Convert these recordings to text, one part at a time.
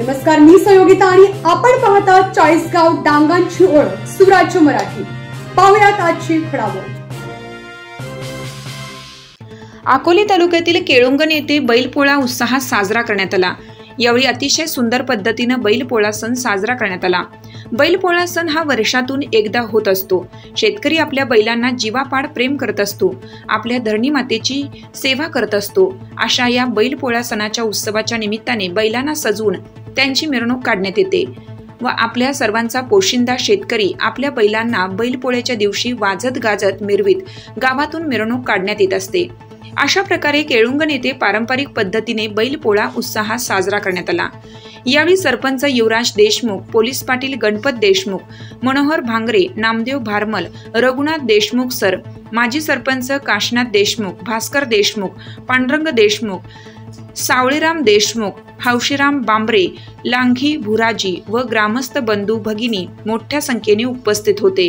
नमस्कार, मी सहयोगिता आणि आपण पाहता चाळीसगाव डांगांची ओळख सुराज्य मराठी। पाहुयात आजची घडामोड। अकोले तालुक्यातील केळुंगण येथे बैलपोळा उत्साहात साजरा करण्यात आला। यावेळी अतिशय सुंदर पद्धतीने बैलपोळा सण साजरा करण्यात आला। बैलपोळा सण हा वर्षातून एकदा होत असतो। शेतकरी आपल्या बैलांना जीवापाड प्रेम करत असतो, आपल्या धरणी मातेची सेवा करत असतो। अशा या बैलपोळा सणाच्या उत्सवाच्या निमित्ताने बैलांना सजवून त्यांची मिरवणूक काढण्यात येते व आपल्या सर्वांचा पोशिंदा शेतकरी आपल्या बैलांना बैलपोळ्याच्या दिवशी वाजत गाजत मिरवीत गावातून मिरवणूक काढण्यात येत असते। अशा प्रकारे केळुंगण येथे पारंपरिक पद्धतीने बैलपोळा उत्साहात साजरा करण्यात आला। यावेळी सरपंच युवराज देशमुख, पोलीस पाटील गणपत देशमुख, मनोहर भांगरे, नामदेव भारमल, रघुनाथ देशमुख सर, माजी सरपंच काशनाथ देशमुख, भास्कर देशमुख, पांडुरंग देशमुख, सावळेराम देशमुख, हौशीराम बांबरे, लांघी भुराजी व ग्रामस्थ बंधू भगिनी मोठ्या संख्येने उपस्थित होते।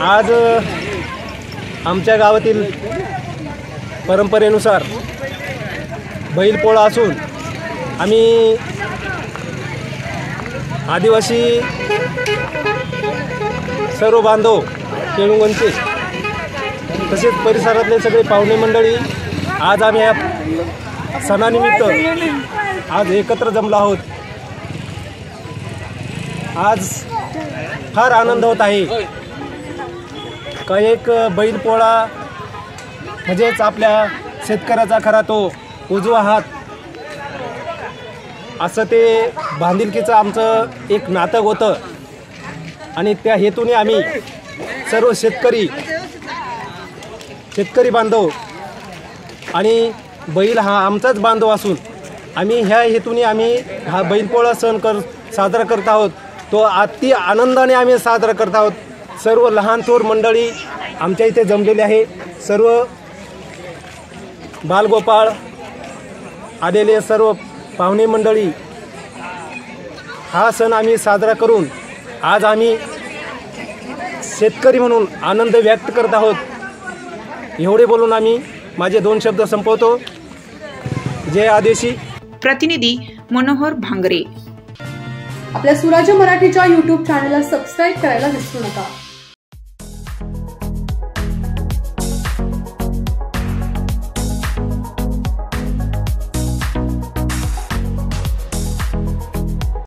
आज आमच्या गावातील परंपरेनुसार बैलपोळा असून आम्ही आदिवासी सर्व बांधव केळुंगणचे तसेच परिसरातले सगळे पाहुणे मंडळी आज आम्ही या सणानिमित्त आज एकत्र जमलो आहोत। आज फार आनंद होत आहे का एक बैलपोळा म्हणजेच आपल्या शेतकऱ्याचा खरा तो उजवा हात असं ते बांधिलकीचं आमचं एक नातं होतं आणि त्या हेतूने आम्ही सर्व शेतकरी बांधव आणि बैल हा आमचाच बांधव असून आम्ही ह्या हेतूने आम्ही हा बैलपोळा सण साजरा करत आहोत। तो अति आनंदाने आम्ही साजरा करत आहोत। सर्व लहान थोर मंडळी आमच्या इथे जमलेले आहे। सर्व बालगोपाळ आलेले सर्व पाहुणे मंडळी हा सण आम्ही साजरा करून आज आम्ही शेतकरी म्हणून आनंद व्यक्त करत आहोत। एवढे बोलून आम्ही माझे 2 शब्द संपवतो। जय आदेशी। प्रतिनिधी मनोहर भांगरे। आपल्या सुराज्य मराठीच्या YouTube चॅनलला सबस्क्राइब करायला विसरू नका।